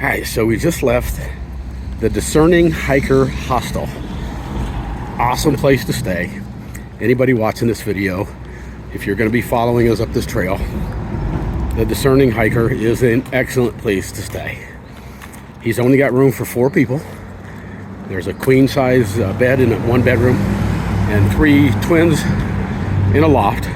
All right, so we just left the Discerning Hiker Hostel. Awesome place to stay. Anybody watching this video, if you're going to be following us up this trail, the Discerning Hiker is an excellent place to stay. He's only got room for 4 people. There's a queen size bed in one bedroom and 3 twins in a loft.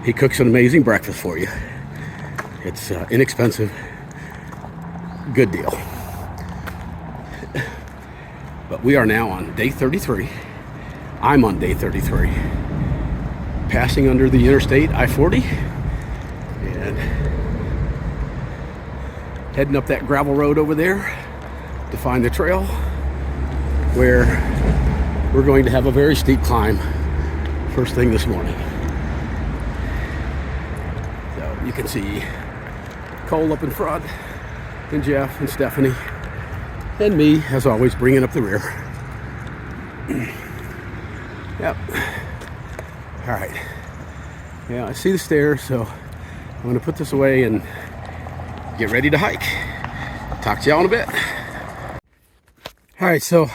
He cooks an amazing breakfast for you. It's inexpensive. Good deal. But we are now on day 33. I'm on day 33. Passing under the interstate I-40 and heading up that gravel road over there to find the trail where we're going to have a very steep climb first thing this morning. So you can see Cole up in front, and Jeff and Stephanie, and me, as always, bringing up the rear. Yep. All right. Yeah, I see the stairs, so I'm going to put this away and get ready to hike. Talk to y'all in a bit. All right, so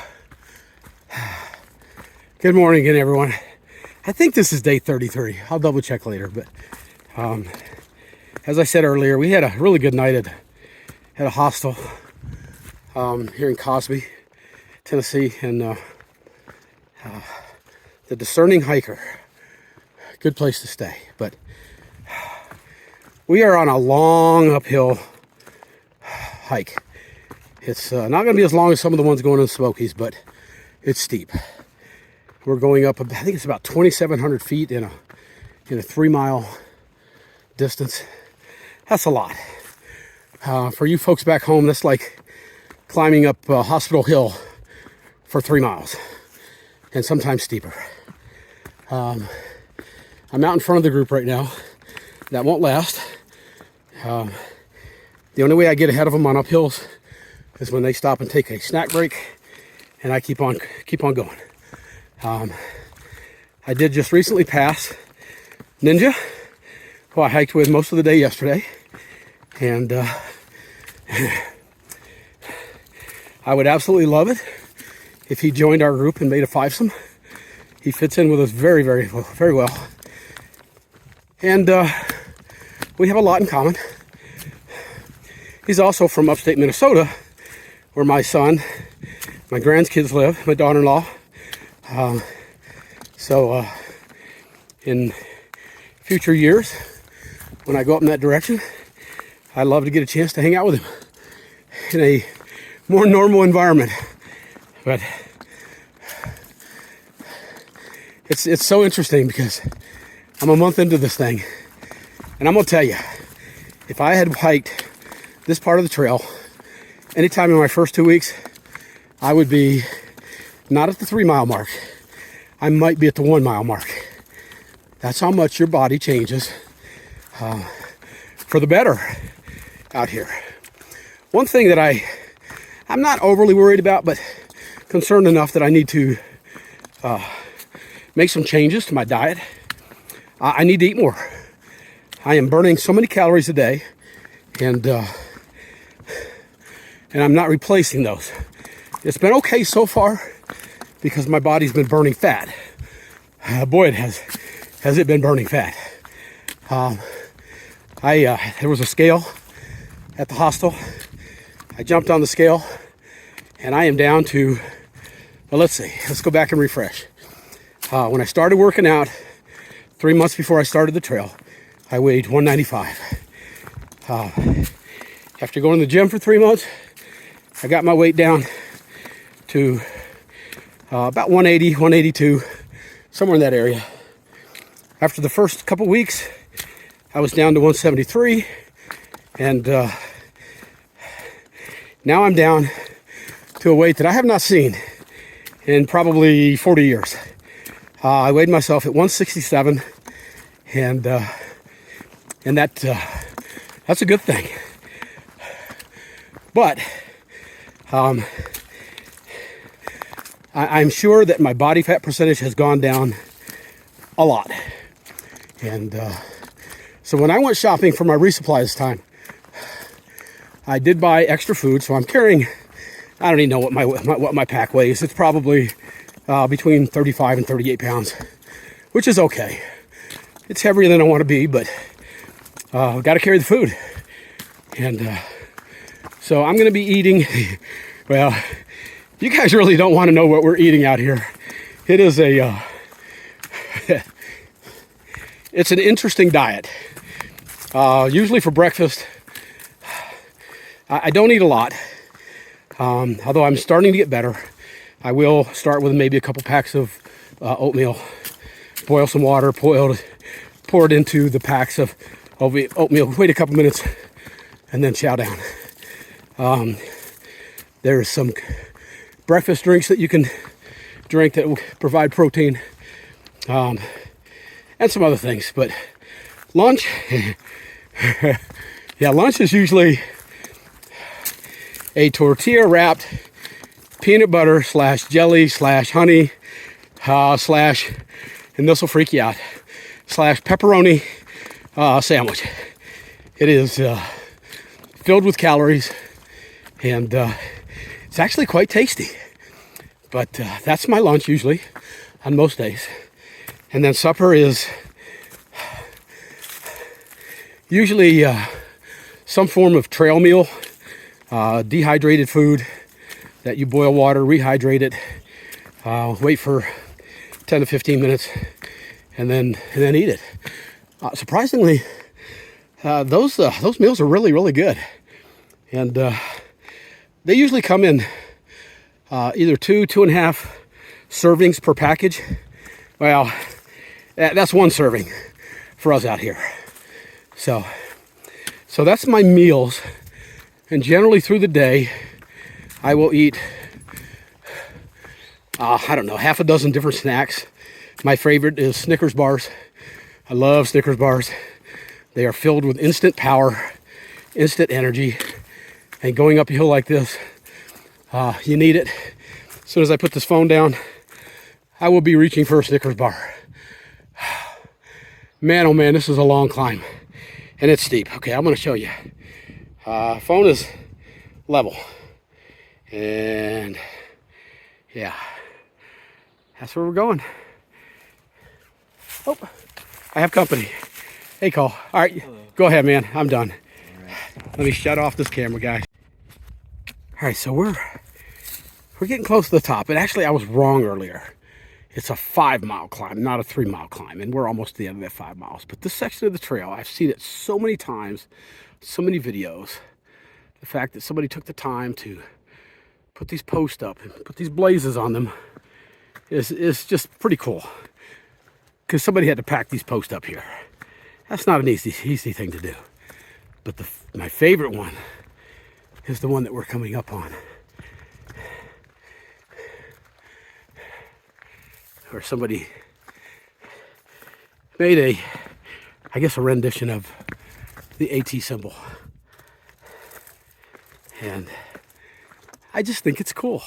good morning again, everyone. I think this is day 33. I'll double check later, but as I said earlier, we had a really good night at a hostel here in Cosby, Tennessee, and the Discerning Hiker. Good place to stay, but we are on a long uphill hike. It's not going to be as long as some of the ones going in the Smokies, but it's steep. We're going up, I think it's about 2,700 feet in a 3-mile distance. That's a lot. For you folks back home, that's like climbing up Hospital Hill for 3 miles, and sometimes steeper. I'm out in front of the group right now. That won't last. The only way I get ahead of them on uphills is when they stop and take a snack break, and I keep on going. I did just recently pass Ninja, who I hiked with most of the day yesterday, and I would absolutely love it if he joined our group and made a fivesome. He fits in with us very, very, very well, and we have a lot in common. He's also from upstate Minnesota, where my son, my grandkids live, my daughter-in-law. So in future years, when I go up in that direction, I'd love to get a chance to hang out with him in a more normal environment. But it's so interesting because I'm a month into this thing, and I'm gonna tell you, if I had hiked this part of the trail anytime in my first 2 weeks, I would be not at the 3-mile mark. I might be at the 1-mile mark. That's how much your body changes for the better out here. One thing that I'm not overly worried about, but concerned enough that I need to make some changes to my diet. I need to eat more. I am burning so many calories a day, and I'm not replacing those. It's been okay so far because my body's been burning fat. Boy, has it been burning fat. There was a scale at the hostel. I jumped on the scale, and I am down to, well, let's go back and refresh. When I started working out 3 months before I started the trail, I weighed 195. After going to the gym for 3 months, I got my weight down to about 180, 182, somewhere in that area. After the first couple weeks, I was down to 173, and now I'm down to a weight that I have not seen in probably 40 years. I weighed myself at 167, and that's a good thing. But I'm sure that my body fat percentage has gone down a lot. And so when I went shopping for my resupply this time, I did buy extra food, so I'm carrying, I don't even know what my pack weighs. It's probably between 35 and 38 pounds, which is okay. It's heavier than I want to be, but I've got to carry the food. And so I'm going to be eating, well, you guys really don't want to know what we're eating out here. It is it's an interesting diet. Usually for breakfast, I don't eat a lot, although I'm starting to get better. I will start with maybe a couple packs of oatmeal, boil some water, pour it into the packs of oatmeal, wait a couple minutes, and then chow down. There's some breakfast drinks that you can drink that will provide protein, and some other things. But lunch, yeah, lunch is usually a tortilla wrapped peanut butter / jelly / honey / and this will freak you out / pepperoni sandwich. It is filled with calories, and it's actually quite tasty. But that's my lunch usually on most days. And then supper is usually some form of trail meal, dehydrated food that you boil water, rehydrate it, wait for 10 to 15 minutes, and then eat it. Surprisingly, those meals are really good, and they usually come in either 2.5 servings per package. Well, that's one serving for us out here. So that's my meals, and generally through the day, I will eat, I don't know, half a dozen different snacks. My favorite is Snickers bars. I love Snickers bars. They are filled with instant power, instant energy, and going up a hill like this, you need it. As soon as I put this phone down, I will be reaching for a Snickers bar. Man, oh man, this is a long climb, and it's steep. Okay, I'm going to show you. Phone is level, and yeah, that's where we're going. Oh, I have company. Hey, Cole. All right, hello. Go ahead, man. I'm done. All right. Let me shut off this camera, guys. All right, so we're getting close to the top. And actually, I was wrong earlier. It's a 5-mile climb, not a 3-mile climb. And we're almost at the end of that 5 miles. But this section of the trail, I've seen it so many times, so many videos. The fact that somebody took the time to put these posts up and put these blazes on them is just pretty cool. Because somebody had to pack these posts up here. That's not an easy thing to do. But my favorite one is the one that we're coming up on. Where somebody made I guess a rendition of the AT symbol. And I just think it's cool.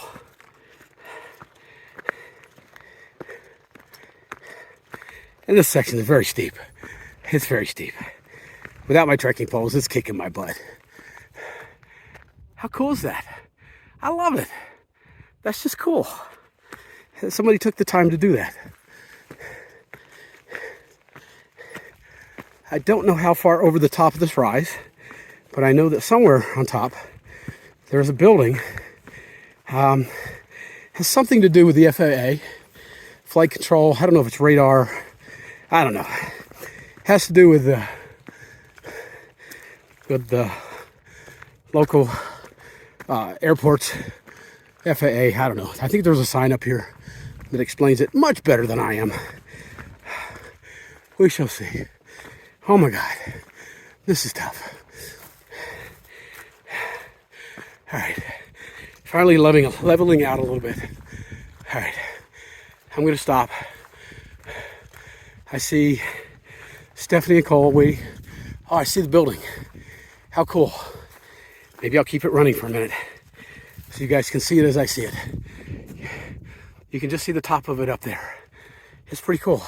And this section is very steep. It's very steep. Without my trekking poles, it's kicking my butt. How cool is that? I love it. That's just cool. Somebody took the time to do that. I don't know how far over the top of this rise, but I know that somewhere on top there's a building. Has something to do with the FAA, flight control. I don't know if it's radar. I don't know. Has to do with the local airports, FAA. I don't know. I think there's a sign up here that explains it much better than I am. We shall see. Oh my God, this is tough. All right, finally leveling out a little bit. All right, I'm gonna stop. I see Stephanie and Cole waiting. Oh, I see the building. How cool. Maybe I'll keep it running for a minute so you guys can see it as I see it. You can just see the top of it up there. It's pretty cool.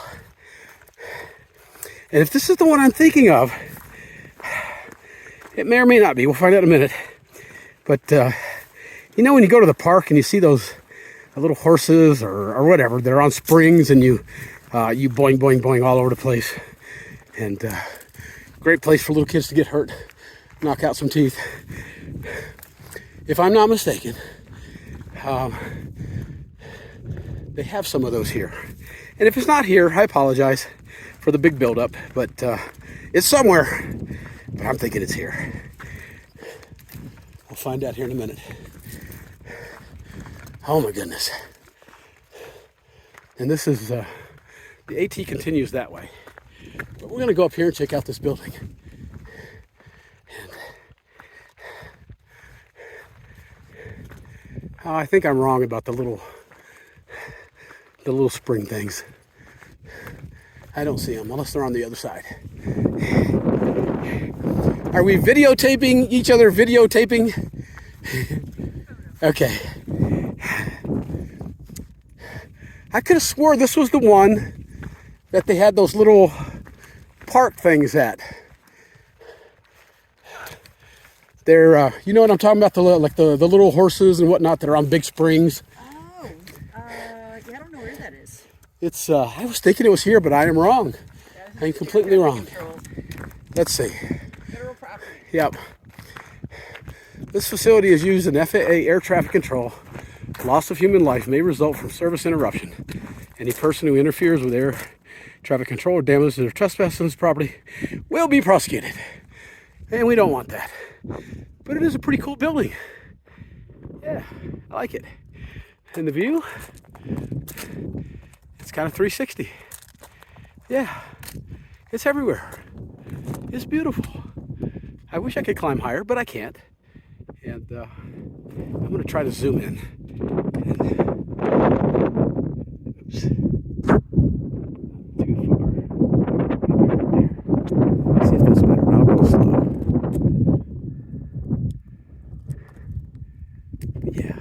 And if this is the one I'm thinking of, it may or may not be. We'll find out in a minute. But, you know, when you go to the park and you see those little horses or whatever, they're on springs, and you boing, boing, boing all over the place. And great place for little kids to get hurt, knock out some teeth. If I'm not mistaken, they have some of those here. And if it's not here, I apologize for the big buildup, but it's somewhere. But I'm thinking it's here. I'll find out here in a minute. Oh my goodness. And this is, the AT continues that way. But we're gonna go up here and check out this building. And, I think I'm wrong about the little spring things. I don't see them unless they're on the other side. Are we videotaping each other? Videotaping? Okay. I could have swore this was the one that they had those little park things at. They're, you know what I'm talking about? The little horses and whatnot that are on big springs. Oh, yeah, I don't know where that is. It's, I was thinking it was here, but I am wrong. I'm completely wrong. Let's see. Federal property. Yep. This facility is used in FAA air traffic control. Loss of human life may result from service interruption. Any person who interferes with air traffic control or damages their trespass on this property will be prosecuted. And we don't want that. But it is a pretty cool building. Yeah, I like it. And the view, it's kind of 360. Yeah, it's everywhere. It's beautiful. I wish I could climb higher, but I can't. And I'm going to try to zoom in. Oops. Too far. Maybe right there. Let's see if that's better. I'll go slow. But yeah.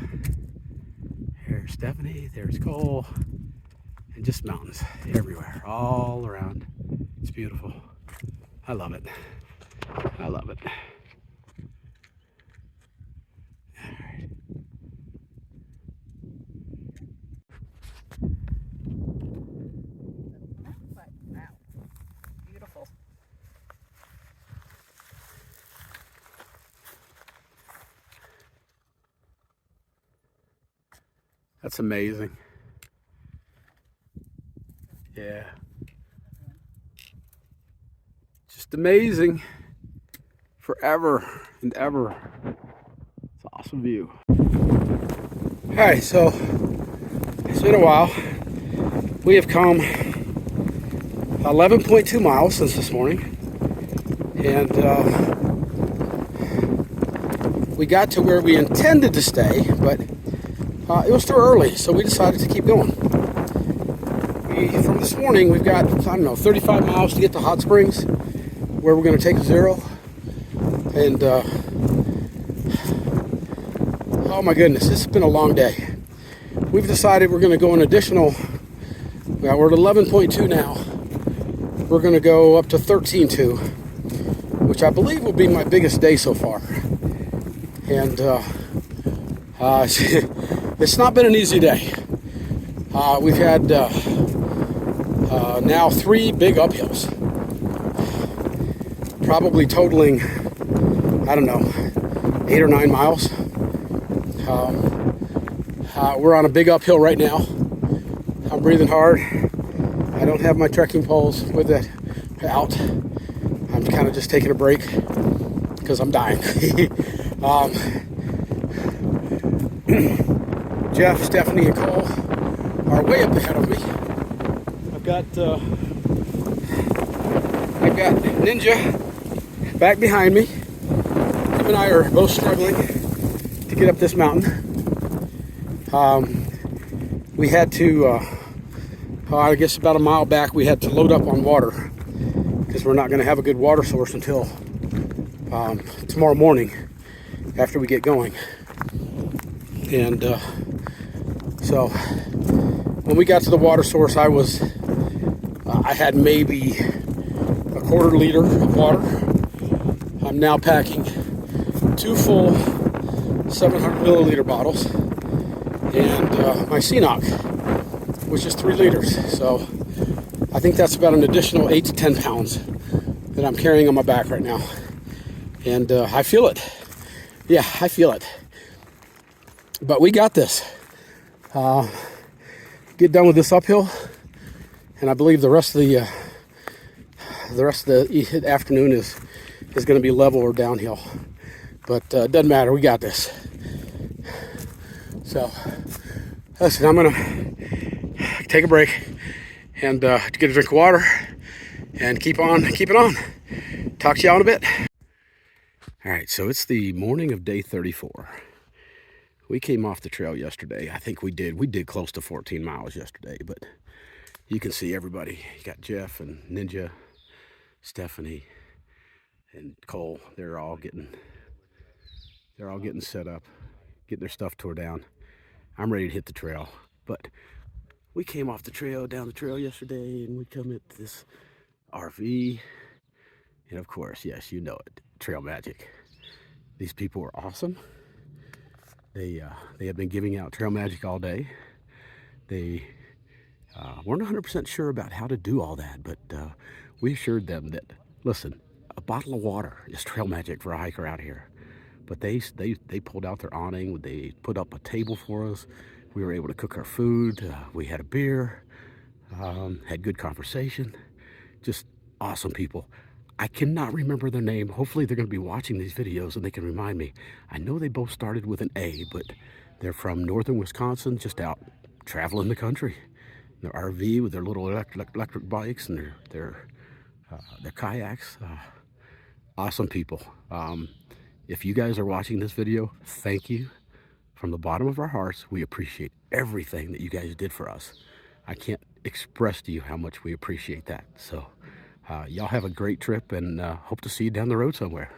There's Stephanie. There's Cole. And just mountains everywhere. All around. It's beautiful. I love it. I love it. Wow, beautiful. That's amazing. Yeah. Just amazing. Forever and ever. It's an awesome view. Alright, so it's been a while. We have come 11.2 miles since this morning. And we got to where we intended to stay, but it was too early, so we decided to keep going. From this morning, we've got, I don't know, 35 miles to get to Hot Springs, where we're going to take a zero. And, oh my goodness, this has been a long day. We've decided we're going to go an additional, well, we're at 11.2 now. We're going to go up to 13.2, which I believe will be my biggest day so far. And it's not been an easy day. We've had now 3 big uphills, probably totaling, I don't know, 8 or 9 miles. We're on a big uphill right now. I'm breathing hard. I don't have my trekking poles with it out. I'm kind of just taking a break because I'm dying. Jeff, Stephanie, and Cole are way up ahead of me. I've got Ninja back behind me. Him and I are both struggling to get up this mountain. We had to, I guess about a mile back, we had to load up on water because we're not going to have a good water source until tomorrow morning after we get going. And so when we got to the water source, I had maybe a quarter liter of water. I'm now packing 2 full 700 milliliter bottles, and my CNOC, which is 3 liters. So I think that's about an additional 8 to 10 pounds that I'm carrying on my back right now. And I feel it. Yeah, I feel it. But we got this. Get done with this uphill, and I believe the rest of the afternoon is going to be level or downhill. But it doesn't matter. We got this. So listen, I'm gonna take a break and get a drink of water and keep it on. Talk to y'all in a bit. All right, so it's the morning of day 34. We came off the trail yesterday. I think we did close to 14 miles yesterday, but you can see everybody. You got Jeff and Ninja, Stephanie, and Cole. They're all getting set up, getting their stuff tore down. I'm ready to hit the trail, but we came off the trail, down the trail yesterday, and we come at this RV, and of course, yes, you know it, Trail Magic. These people were awesome. They had been giving out Trail Magic all day. They weren't 100% sure about how to do all that, but we assured them that, listen, a bottle of water is Trail Magic for a hiker out here. But they pulled out their awning. They put up a table for us. We were able to cook our food. We had a beer, had good conversation. Just awesome people. I cannot remember their name. Hopefully they're going to be watching these videos and they can remind me. I know they both started with an A, but they're from northern Wisconsin, just out traveling the country. Their RV with their little electric bikes and their kayaks. Awesome people. If you guys are watching this video, thank you. From the bottom of our hearts, we appreciate everything that you guys did for us. I can't express to you how much we appreciate that. So y'all have a great trip, and hope to see you down the road somewhere.